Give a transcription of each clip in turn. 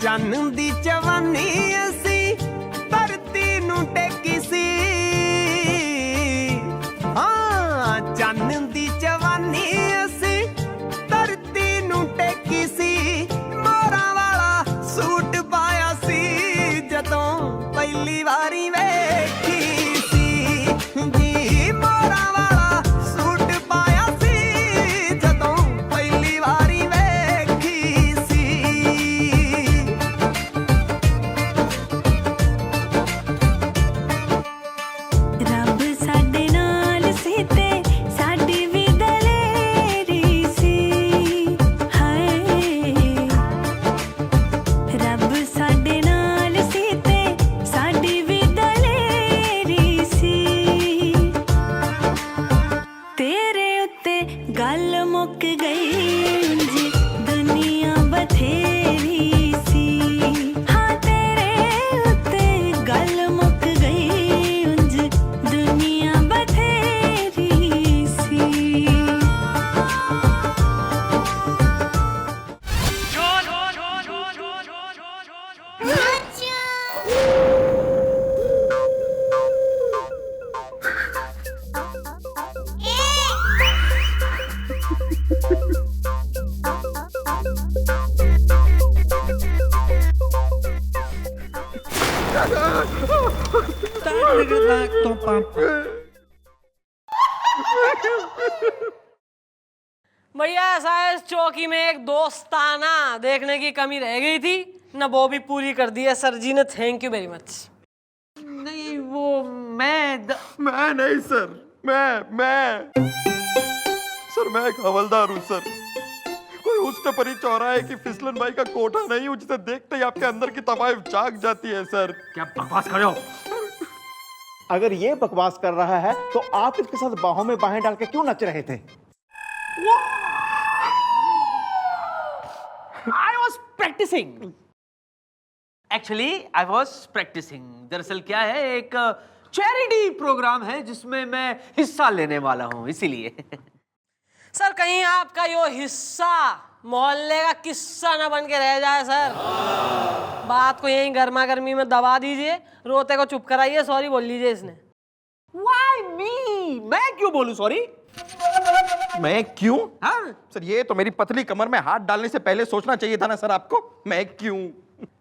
ਚੰਨ ਦੀ ਜਵਾਨੀ ਅਸੀਂ ਧਰਤੀ ਨੂੰ ਟੇਕੀ ਸੀ ਹਾਂ ਚੰਨ ਦੀ ਜਵਾਨੀ ਅਸੀਂ ਧਰਤੀ ਨੂੰ ਟੇਕੀ ਸੀ ਮੋਰਾਂ ਵਾਲਾ ਸੂਟ ਪਾਇਆ ਸੀ ਜਦੋਂ ਪਹਿਲੀ ਵਾਰੀ ਵੇਖੀ ਸੀ ਜੀ ਮੋਰਾਂ ਵਾਲਾ ਸੂਟ ਪਾਇਆ ਸੀ ਜਦੋਂ ਪਹਿਲੀ ਵਾਰੀ ਵੇਖੀ ਸੀ ਰੱਬ ਸਾਡੇ ਨਾਲ ਸੀ ਤੇ ਸਾਡੀ ਵੀ ਦਲੇਰੀ ਸੀ ਹਾਏ ਰੱਬ ਸਾਡੇ ਨਾਲ ਸੀ ਤੇ ਸਾਡੀ ਵੀ ਦਲੇਰੀ ਸੀ ਤੇਰੇ ਉੱਤੇ ਗੱਲ ਮੁੱਕ ਗਈ ਉਂਝ ਦੁਨੀਆ ਬਥੇਰੀ ਸੀ ਹਾਂ ਤੇਰੇ ਉੱਤੇ ਗੱਲ ਮੁੱਕ ਗਈ ਉਂਝ ਦੁਨੀਆ ਬਥੇਰੀ ਸੀ भैया ऐसा है इस चौकी में एक दोस्ताना देखने की कमी रह गई थी ना, वो भी पूरी कर दी है सर जी ने। Thank you very much. नहीं वो मैं नहीं सर, मैं सर मैं एक हवलदार हूँ सर। कोई उसने परी चौराहे की फिसलन भाई का कोठा नहीं हूँ जिसे देखते ही आपके अंदर की तवाइफ जाग जाती है सर। क्या बकवास कर रहे हो? अगर ये बकवास कर रहा है तो आप इसके साथ बाहों में बाहें डाल के क्यों नच रहे थे? I was practicing. Actually, I was practicing. दरअसल क्या है, एक चैरिटी प्रोग्राम है जिसमें मैं हिस्सा लेने वाला हूँ, इसीलिए। सर कहीं आपका यो हिस्सा मोहल्ले का किस्सा ना बन के रह जाए सर। बात को यहीं गर्मा गर्मी में दबा दीजिए, रोते को चुप कराइए, सॉरी बोल लीजिए इसने। Why me? मैं क्यों बोलूं सॉरी? मैं क्यों? हाँ? सर ये तो मेरी पतली कमर में हाथ डालने से पहले सोचना चाहिए था ना सर आपको। मैं क्यों?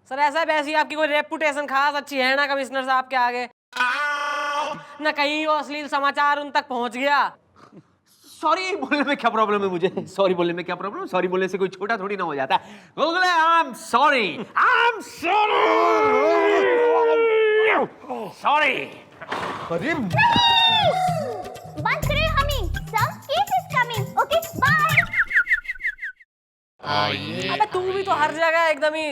सर ऐसा वैसी आपकी कोई रेपुटेशन खास अच्छी है ना कमिश्नर साहब के आगे, ना कहीं वो अश्लील समाचार उन तक पहुंच गया। सॉरी बोलने में क्या प्रॉब्लम है मुझे? सॉरी बोलने में क्या प्रॉब्लम है? सॉरी बोलने से कोई छोटा थोड़ी ना हो जाता है। गुलगुले, I'm sorry. I'm sorry. Sorry. अरे बंद करें हमें। Some case is coming. Okay, bye. अबे तू भी तो हर जगह एकदम ही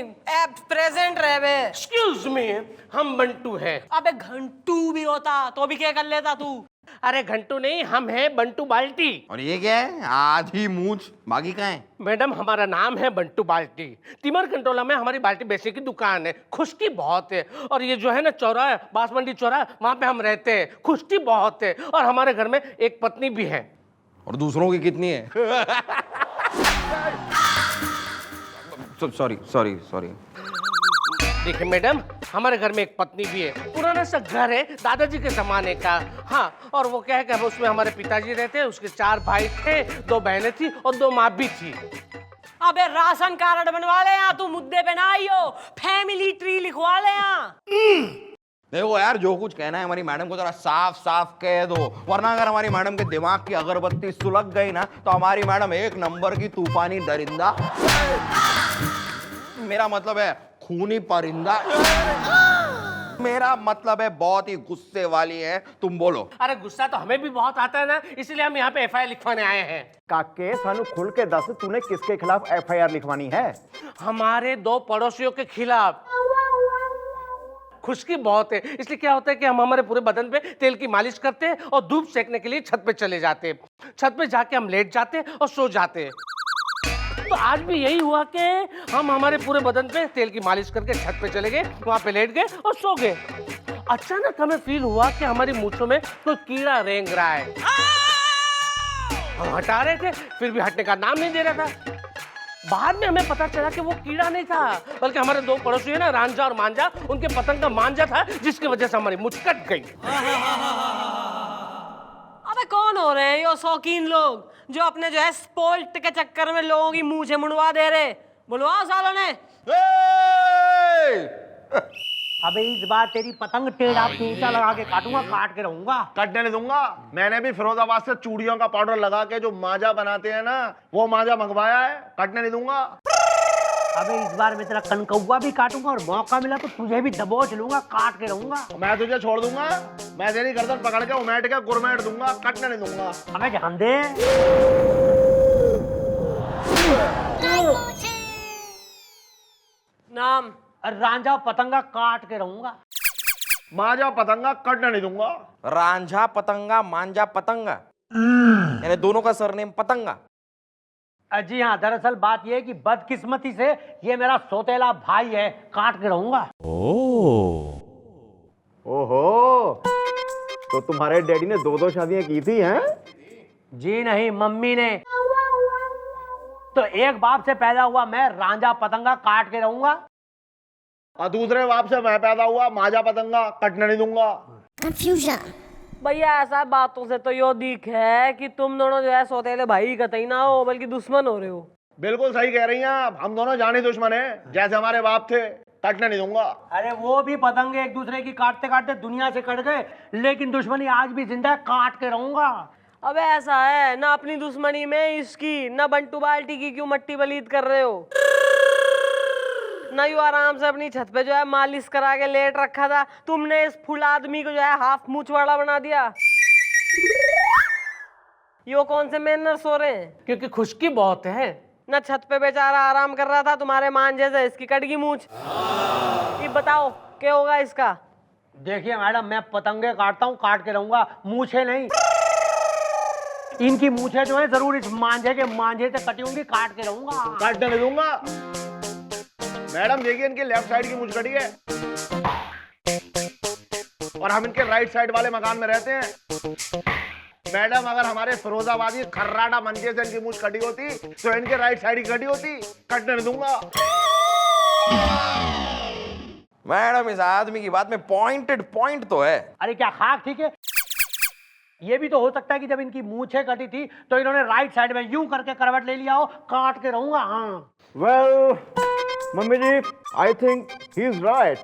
प्रेजेंट रहे बे। एक्सक्यूज मी, हम बंटू हैं। अबे घंटू भी होता तो भी क्या कर लेता तू? अरे घंटू नहीं, हम हैं बंटू बाल्टी। और ये क्या है? आधी मूछ बाकी कहाँ है? मैडम हमारा नाम है बंटू बाल्टी। तिमर कंटोला में हमारी बाल्टी बेचने की दुकान है। खुशकी बहुत है। और ये जो है ना चौराहा, बासमंडी चौराहा, वहाँ पे हम रहते हैं। खुशकी बहुत है। और हमारे घर में एक पत्नी भी है। और दूसरों की कितनी है? Sorry sorry sorry. देखिए मैडम, हमारे घर में एक पत्नी भी है। पुराना सा घर है दादाजी के जमाने का। हाँ, और वो क्या है कि उसमें हमारे पिताजी रहते हैं, उसके 4 भाई थे, 2 बहनें थी और 2 माँ भी थी। अबे राशन कार्ड बनवा ले यहाँ, तू मुद्दे पे ना आइयो, फैमिली ट्री लिखवा ले यहाँ। देखो यार, जो कुछ कहना है हमारी मैडम को जरा साफ साफ कह दो, वरना अगर हमारी मैडम के दिमाग की अगरबत्ती सुलग गई ना तो हमारी मैडम एक नंबर की तूफानी दरिंदा, मेरा मतलब है खूनी परिंदा, मेरा मतलब है बहुत ही गुस्से वाली है। तुम बोलो। अरे गुस्सा तो हमें भी बहुत आता है ना, इसलिए हम यहाँ पे FIR लिखवाने आए हैं। काके सानू खुल के दस, तूने किसके खिलाफ FIR लिखवानी है? हमारे 2 पड़ोसियों के खिलाफ। खुशकी बहुत है, इसलिए क्या होता है कि हम हमारे पूरे बदन पे तेल की मालिश करते हैं और धूप सेकने के लिए छत पे चले जाते हैं। छत पे जाके हम लेट जाते हैं और सो जाते हैं। तो आज भी यही हुआ कि हम हमारे पूरे बदन पे तेल की मालिश करके छत पे चले गए, वहां पे लेट गए और सो गए। अचानक हमें फील हुआ कि हमारी मूंछों में कोई कीड़ा रेंग रहा है। हम हटा रहे थे, फिर भी हटने का नाम नहीं दे रहा था। बाद में हमें पता चला कि वो कीड़ा नहीं था, बल्कि हमारे दो पड़ोसी है ना, रांझा और मांझा, उनके पतंग का मांझा था, जिसकी वजह से हमारी मूंछ कट गई। अबे कौन हो रहे हैं ये शौकीन लोग जो अपने जो है स्पोर्ट के चक्कर में लोगों की मुंछें मुड़वा दे रहे? बुलवाओ सालों ने। अबे इस बार तेरी पतंग टेढ़ा पेंचा लगा के काटूंगा, काट के रहूंगा। कटने नहीं दूंगा। मैंने भी फिरोजाबाद से चूड़ियों का पाउडर लगा के जो मांझा बनाते हैं ना, वो मांझा मंगवाया है। कटने नहीं दूंगा। अबे इस बार मैं तेरा कनकौवा भी काटूंगा और मौका मिला तो तुझे भी दबोच लूंगा, काट के रहूंगा। मैं तुझे छोड़ दूंगा। मैं तेरी गर्दन पकड़ के उमेट के गुरमेट दूंगा। कटने नहीं दूंगा। अबे ध्यान दे। नाम? रांझा पतंगा, काट के रहूंगा। मांझा पतंगा, कटने नहीं दूंगा। रांझा पतंगा, मांझा पतंगा, यानी दोनों का सरनेम पतंगा। जी हाँ, दरअसल बात यह है कि बदकिस्मती से ये मेरा सौतेला भाई है, काट के रहूंगा। ओहो, तो तुम्हारे डैडी ने 2-2 शादियां की थी हैं? जी नहीं, मम्मी ने। तो एक बाप से पैदा हुआ मैं रांझा पतंगा, काट के रहूंगा। और दूसरे बाप से मैं पैदा हुआ मांझा पतंगा, कटने नहीं दूंगा। कंफ्यूजन। भैया ऐसा बातों से तो यो दिख है कि तुम दोनों जो है सौतेले भाई कतई ना हो, बल्कि दुश्मन हो रहे हो। बिल्कुल सही कह रही हैं आप। हम दोनों जानी दुश्मन हैं, जैसे हमारे बाप थे। कटने नहीं दूंगा। अरे वो भी पतंगे एक दूसरे की काटते काटते दुनिया से कट गए, लेकिन दुश्मनी आज भी जिंदा है, काट के रहूंगा। अबे ऐसा है ना, अपनी दुश्मनी में इसकी ना बंटू बाल्टी की क्यों मट्टी बलीद कर रहे हो? ना यू आराम से अपनी छत पे जो है मालिश करा के लेट रखा था, तुमने इस फुल आदमी को जो है हाफ मूंछ वाला बना दिया। यो कौन से मैनर्स हो रहे हैं? क्योंकि खुशकी बहुत है ना, छत पे बेचारा आराम कर रहा था तुम्हारे मांझे से, इसकी कट गई मूंछ। ये बताओ क्या होगा इसका? देखिए मैडम, मैं पतंगे काटता हूँ, काट के रहूंगा, मूछे नहीं। इनकी मूछे जो है जरूर इस मांझे के मांझे से कटी होंगी, काट के रहूंगा। काटने नहीं दूंगा। मैडम देखिए, इनकी लेफ्ट साइड की मूंछ कटी है और हम इनके राइट साइड वाले मकान में रहते हैं। मैडम अगर हमारे फिरोजाबादी खर्राटा मंजे से इनकी मूंछ कटी होती तो इनके राइट साइड की कटी होती। कटने नहीं दूंगा। मैडम इस आदमी की बात में पॉइंट तो है। अरे क्या खाक ठीक है? ये भी तो हो सकता है कि जब इनकी मूछें कटी थी तो इन्होंने राइट साइड में यूं करके करवट ले लिया हो, काट के रहूंगा। हाँ well mummy ji, I think he is right.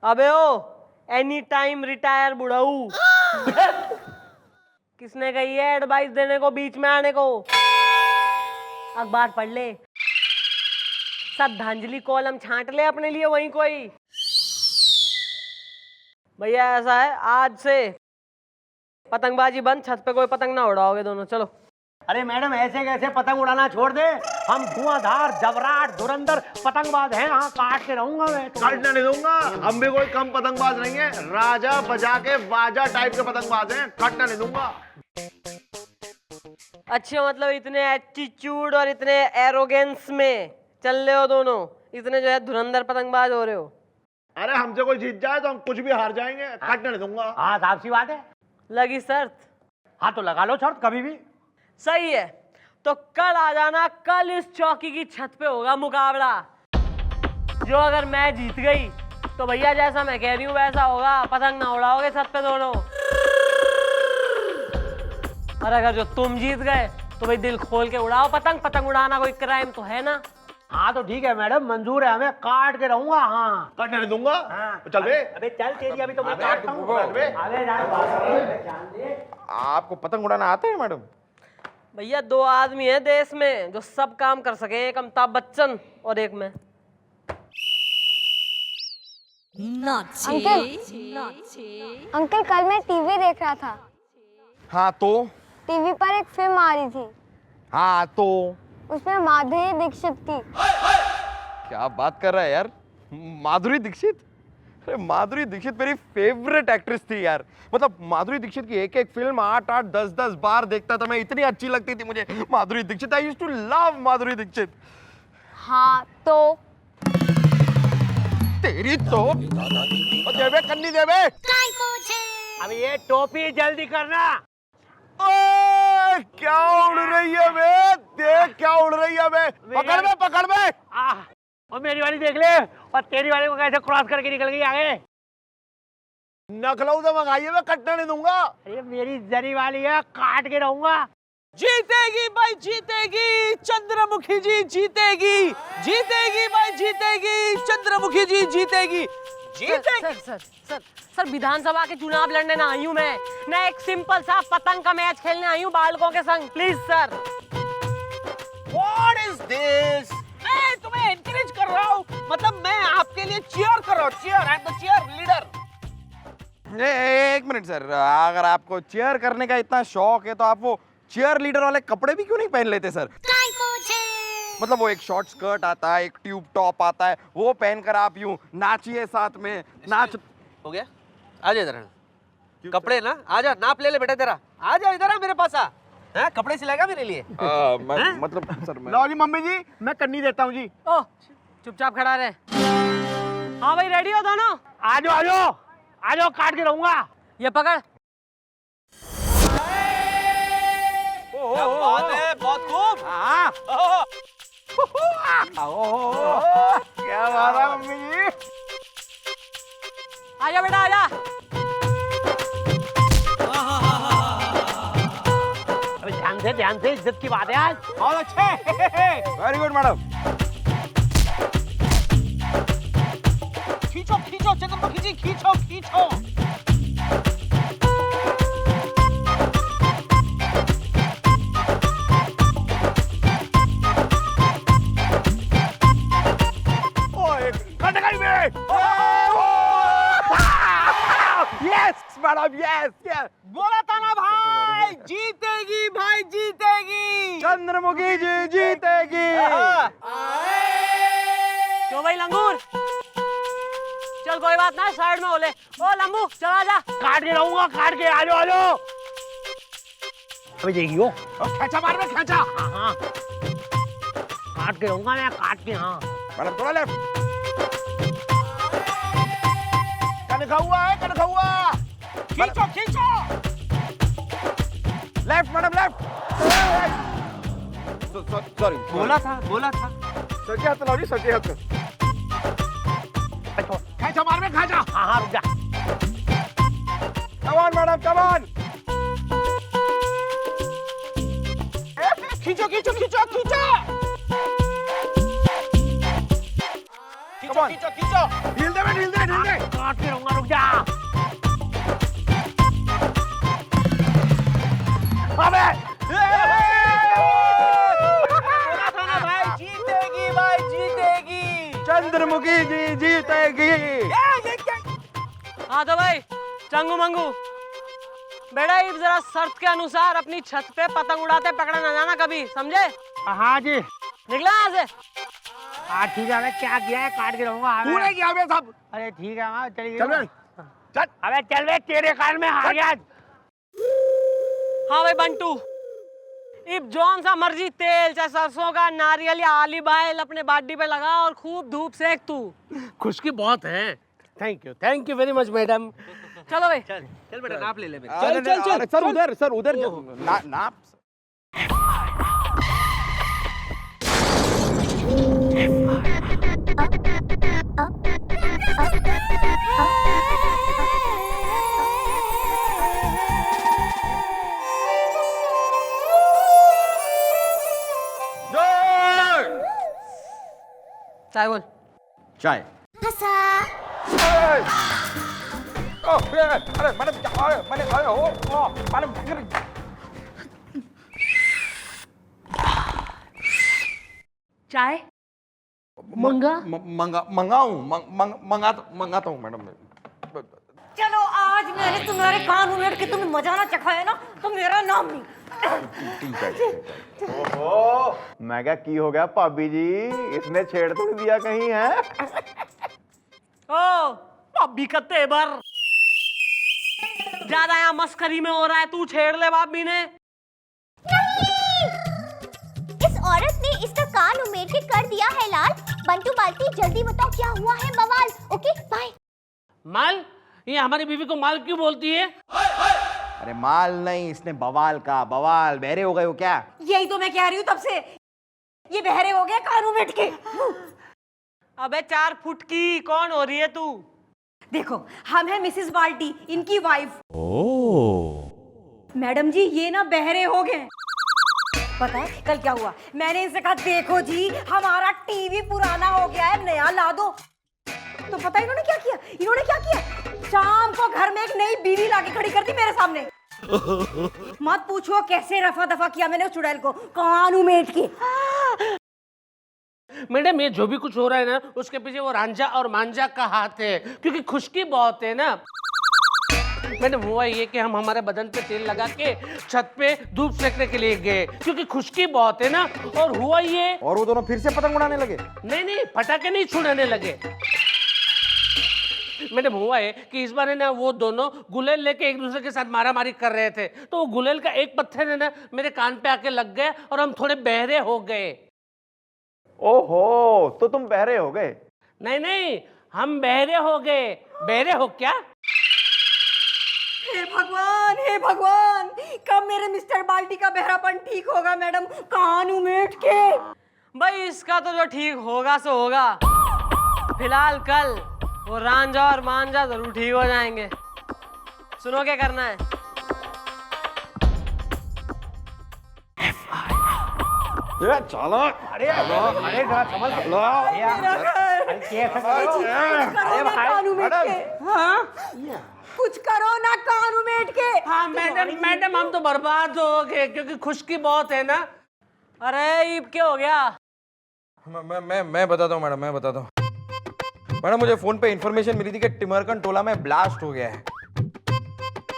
अबे ओ, एनी टाइम रिटायर बुढ़ाऊ। किसने कही है एडवाइस देने को, बीच में आने को? अखबार पढ़ ले, श्रद्धांजलि कॉलम छांट ले अपने लिए वहीं कोई। भैया ऐसा है, आज से पतंगबाजी बंद, छत पे कोई पतंग ना उड़ाओगे दोनों। चलो। अरे मैडम, ऐसे कैसे पतंग उड़ाना छोड़ दे? हम धुआंधार जबराट धुरंधर पतंगबाज हैं। हाँ, काट के रहूंगा मैं। काटने नहीं दूंगा। हम भी कोई कम पतंगबाज नहीं है, राजा बजा के बाजा टाइप के पतंगबाज हैं। काटने नहीं दूंगा। अच्छा, मतलब इतने एटीट्यूड और इतने एरोगेंस में चल रहे हो दोनों, इतने जो है धुरंधर पतंगबाज हो रहे हो। अरे हमसे कोई जीत जाए तो हम कुछ भी हार जाएंगे। काटने नहीं दूंगा। हाँ, साफ सी बात है। लगी शर्त? हाँ तो लगा लो शर्त, कभी भी। सही है, तो कल आ जाना। कल इस चौकी की छत पे होगा मुकाबला। जो अगर मैं जीत गई तो भैया जैसा मैं कह रही हूँ वैसा होगा, पतंग ना उड़ाओगे छत पे दोनों। और अगर जो तुम जीत गए तो भाई दिल खोल के उड़ाओ पतंग। पतंग उड़ाना कोई क्राइम तो है ना? हाँ तो ठीक है मैडम, मंजूर है हमें, काट के रहूंगा। हाँ, काटने नहीं दूंगा। हाँ। चल बे। अबे चल, तेरी अभी तो मैं काटता हूँ। आपको पतंग उड़ाना आता है मैडम? भैया 2 आदमी हैं देश में जो सब काम कर सके, एक अमिताभ बच्चन और एक मैं। अंकल कल मैं टीवी देख रहा था। हाँ तो? टीवी पर एक फिल्म आ रही थी, हाँ तो? उसमें माधुरी दीक्षित थी। क्या बात कर रहा है यार, माधुरी दीक्षित? अरे माधुरी दीक्षित मेरी फेवरेट एक्ट्रेस थी यार। मतलब माधुरी दीक्षित की एक एक फिल्म 8-8 10-10 बार देखता था मैं, इतनी अच्छी लगती थी मुझे Madhuri Dixit. I used to love Madhuri Dixit. हाँ तो तेरी तो देवे कन्नी देवे। अब ये टोपी जल्दी करना। ओए क्या उड़ रही है बे, देख क्या उड़ रही है बे। पकड़ में पकड़ में। और मेरी वाली देख ले, और तेरी वाली को कैसे क्रॉस करके निकल गई आगे। नकलऊ से मंगाइए, मैं कटने नहीं दूंगा। अरे मेरी जरी वाली है, काट के रहूंगा। जीतेगी भाई जीतेगी, चंद्रमुखी जी जीतेगी, जीतेगी भाई जीतेगी, चंद्रमुखी जी जीतेगी, जीतेगी। सर विधानसभा के चुनाव लड़ने ना आई हूँ मैं एक सिंपल सा पतंग का मैच खेलने आई हूँ बालकों के संग। Please sir. What is this? मैं तुम्हें encourage कर रहा हूँ, मतलब मैं आपके लिए cheer कर रहा हूँ, cheer, I'm the cheer leader. एक मिनट सर, अगर आपको चेयर करने का इतना शौक है तो आप वो चेयर लीडर वाले कपड़े भी क्यों नहीं पहन लेते सर? मतलब वो एक शॉर्ट स्कर्ट आता है, एक ट्यूब टॉप आता है, वो पहनकर आप यूं नाचिए साथ में। नाच हो गया? आ जा इधर। कपड़े ना, आ जा, नाप ले ले बेटा तेरा। आ जा इधर, आ मेरे पास आ। हैं, कपड़े सिलाएगा मेरे लिए? मतलब सर मैं लो जी मम्मी जी, मैं कन्नी देता हूँ जी। ओ चुपचाप खड़ा रहे। हाँ भाई रेडी हो दोनों? आ जाओ आ जाओ आ जाओ, काट के रहूंगा। ये पकड़। क्या बात है, बहुत खूब। क्या बात है मम्मी जी। आजा बेटा आजा। अबे ध्यान से, इज्जत की बात है आज। बहुत अच्छे। Very good madam. खींचो खींचो चंद्रमुखी जी, खींचो खींचो। Yes madam, yes yes. बोला था ना भाई, जीतेगी भाई जीतेगी, चंद्रमुखी जी जीतेगी। क्यों भाई लंगूर? चल कोई बात ना, साइड में हो ले। ओ लंबू चला जा। काट के रहूंगा, काट के। आ जाओ आ जाओ। अबे देखियो, खेचा मार में खेचा। हाँ काट के रहूंगा मैं, काट के। हाँ मैडम थोड़ा लेफ्ट। कनखा हुआ है, कनखा हुआ। खींचो खींचो। Left madam left. सॉरी, बोला था। सच्चे हाथ लाओ जी, सच्चे हाथ। खेचा मार में खेचा। हाँ रुक जा। Come on madam, come on. खींचो खींचो खींचो खींचो खींचो खींचो। ढील दे, ढील दे, ढील दे। काट के रहूंगा, रुक जा। अबे बोला था ना भाई, जीतेगी भाई जीतेगी, चंद्रमुखी जी जीतेगी। हाँ तो भाई चंगू मंगू बेटा, ये जरा शर्त के अनुसार अपनी छत पे पतंग उड़ाते पकड़ा ना जाना कभी, समझे? हाँ जी। निकला यहाँ से। हाँ ठीक है। अबे क्या किया है, काट के रहूंगा। तूने किया बे सब। अरे ठीक है, हाँ चलिए। चल बे, चल। अबे चल बे, तेरे कान में हार गया। हाँ भाई बंटू, इब जौन सा मर्जी तेल चाहे सरसों का, नारियल या ऑलिव ऑयल अपने बॉडी पे लगा और खूब धूप सेक तू। खुशकी बहुत है। Thank you very much madam. चलो भाई। चल बेटा नाप ले ले मेरे। चल सर उधर नाप। चाय बोल। चाय। अरे मैडम, मैंने मैडम चाय मंगाता हूँ मैडम। चलो आज मैंने तुम्हारे कान उमेड़ के तुम्हें मजा ना चखाया ना, तो मेरा नाम नहीं। ओहो, मैं क्या की हो गया भाभी जी, इसने छेड़ तो नहीं दिया कहीं है? ओ बाप भी कत्ते बर ज्यादा यहाँ मस्करी में हो रहा है, तू छेड़ ले बाप भी ने। इस औरत ने इसका कान उमेर के कर दिया है लाल। बंटू बाल्टी जल्दी बताओ क्या हुआ है बवाल। Okay bye. माल? ये हमारी बीवी को माल क्यों बोलती है? अरे माल नहीं, इसने बवाल का। बवाल बहरे हो गए हो क्या? यही तो मैं कह रही हूँ तब से, ये बहरे हो गए कानों बैठ के। अबे 4 फुट की कौन हो रही है तू? देखो हम हैं मिसेस बाल्टी, इनकी वाइफ। मैडम जी ये ना बहरे हो गए। पता है कल क्या हुआ? मैंने इनसे कहा देखो जी हमारा टीवी पुराना हो गया है, नया ला दो। तो पता है इन्होंने क्या किया? इन्होंने क्या किया? शाम को घर में एक नई बीवी लाके खड़ी कर दी मेरे सामने। मत पूछो कैसे रफा दफा किया मैंने उस चुड़ैल को कान उमेट के। मैडम ये जो भी कुछ हो रहा है ना, उसके पीछे वो रांझा और मांझा का हाथ है, क्योंकि खुशकी बहुत है ना। मैडम हुआ ये कि हम हमारे बदन पे तेल लगा के छत पे धूप सेकने के लिए गए, क्योंकि खुशकी बहुत है ना। और हुआ ये, और वो दोनों फिर से पतंग उड़ाने लगे? नहीं पटाखे नहीं छुड़ाने लगे। मैडम हुआ है कि इस बार है ना वो दोनों गुलेल लेके एक दूसरे के साथ मारामारी कर रहे थे, तो वो गुलेल का एक पत्थर है ना मेरे कान पे आके लग गया और हम थोड़े बहरे हो गए। ओहो, तो तुम बहरे हो गए? नहीं हम बहरे हो गए। बहरे हो क्या? हे भगवान कब मेरे मिस्टर बाल्टी का बहरापन ठीक होगा? मैडम कान उमेट के। भाई इसका तो जो ठीक होगा सो होगा। फिलहाल कल वो रांझा और मांझा जरूर ठीक हो जाएंगे। सुनो क्या करना है। चलो अरे जरा समझ लो। कुछ करो ना कान उमेट के। हाँ मैडम हम तो बर्बाद हो गए, क्योंकि खुशकी बहुत है ना। अरे ये क्या हो गया? मैं बताता हूँ मैडम, मैं बताता हूँ। मैडम मुझे फोन पे इंफॉर्मेशन मिली थी कि टिमरकन टोला में ब्लास्ट हो गया है,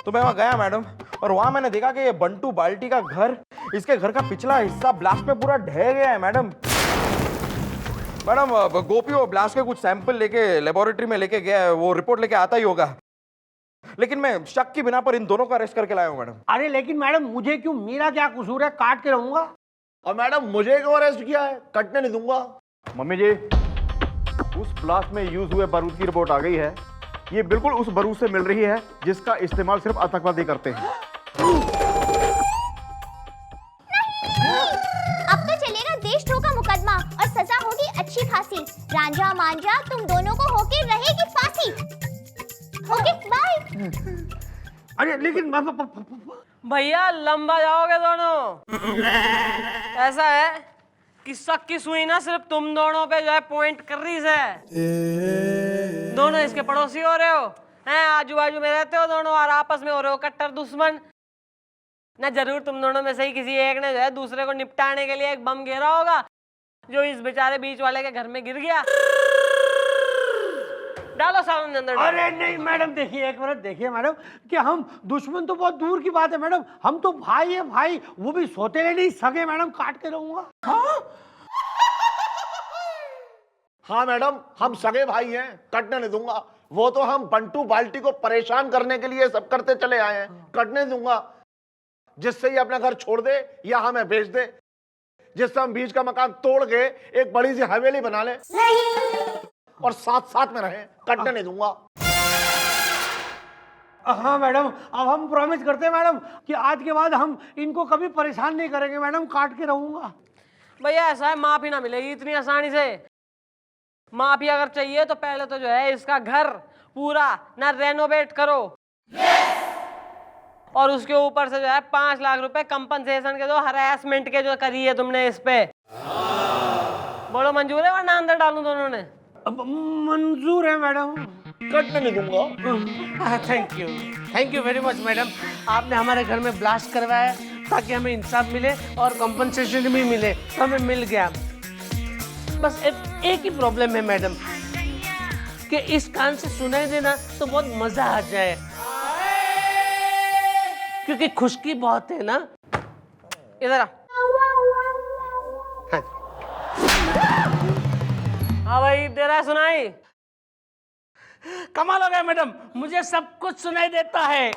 तो मैं वहां गया मैडम, और वहां मैंने देखा कि ये बंटू बाल्टी का घर, इसके घर का पिछला हिस्सा ब्लास्ट में पूरा ढह गया है मैडम। गोपी वो ब्लास्ट के कुछ सैंपल लेके लेबोरेटरी में लेके गया है, वो रिपोर्ट लेके आता ही होगा, लेकिन मैं शक की बिना पर इन दोनों को अरेस्ट करके लाया हूँ मैडम। अरे लेकिन मैडम मुझे क्यों? मेरा क्या कसूर है? काट के रहूंगा। और मैडम मुझे क्यों अरेस्ट किया है? कटने नहीं दूंगा। मम्मी जी, उस ब्लास्ट में यूज हुए बारूद की रिपोर्ट आ गई है। ये बिल्कुल उस बारूद से मिल रही है जिसका इस्तेमाल सिर्फ आतंकवादी करते हैं। अब तो चलेगा देशद्रोह का मुकदमा और सजा होगी अच्छी खासी। रांझा मांझा तुम दोनों को होके रहेगी फांसी। Okay bye. अरे लेकिन भैया लंबा जाओगे दोनों। ऐसा है कि शक की सुई ना सिर्फ तुम दोनों पे जो है पॉइंट कर रही है। दोनों इसके पड़ोसी हो रहे हो हैं, आजू बाजू में रहते हो दोनों और आपस में हो रहे हो कट्टर दुश्मन ना। जरूर तुम दोनों में से ही किसी एक ने जो है दूसरे को निपटाने के लिए एक बम घेरा होगा, जो इस बेचारे बीच वाले के घर में गिर गया। डालो सामान अंदर। अरे नहीं मैडम, देखिए एक मिनट, देखिए मैडम कि हम दुश्मन तो बहुत दूर की बात है मैडम, हम तो भाई है भाई, वो भी सोते नहीं सगे मैडम। काट के रहूंगा। हाँ मैडम, हम सगे भाई हैं, कटने नहीं दूंगा। वो तो हम बंटू बाल्टी को परेशान करने के लिए सब करते चले आए हैं, कटने नहीं दूंगा। जिससे ये अपना घर छोड़ दे या हमें बेच दे, जिससे हम बीच का मकान तोड़ के एक बड़ी सी हवेली बना ले और साथ साथ में रहे, कटने नहीं दूंगा। हाँ मैडम, अब हम प्रॉमिस करते हैं मैडम कि आज के बाद हम इनको कभी परेशान नहीं करेंगे मैडम। काट के रहूंगा। भैया ऐसा है, माफी ना मिलेगी इतनी आसानी से। माफी अगर चाहिए तो पहले तो जो है इसका घर पूरा ना रेनोवेट करो, और उसके ऊपर से जो है 5 लाख रुपए कंपनसेशन के दो हरासमेंट के जो करी है तुमने इस पे। बोलो मंजूर है वरना अंदर डालूं दोनों ने? अब मंजूर है मैडम। कटने नहीं दूंगा। Thank you very much madam. आपने हमारे घर में ब्लास्ट करवाया ताकि हमें इंसाफ मिले और कंपनसेशन भी मिले, तो हमें मिल गया। बस एक ही प्रॉब्लम है मैडम कि इस कान से सुनाई देना तो बहुत मजा आ जाए, क्योंकि खुशकी बहुत है ना। इधर आ। हाँ भाई, दे रहा है सुनाई? कमाल हो गया मैडम, मुझे सब कुछ सुनाई देता है।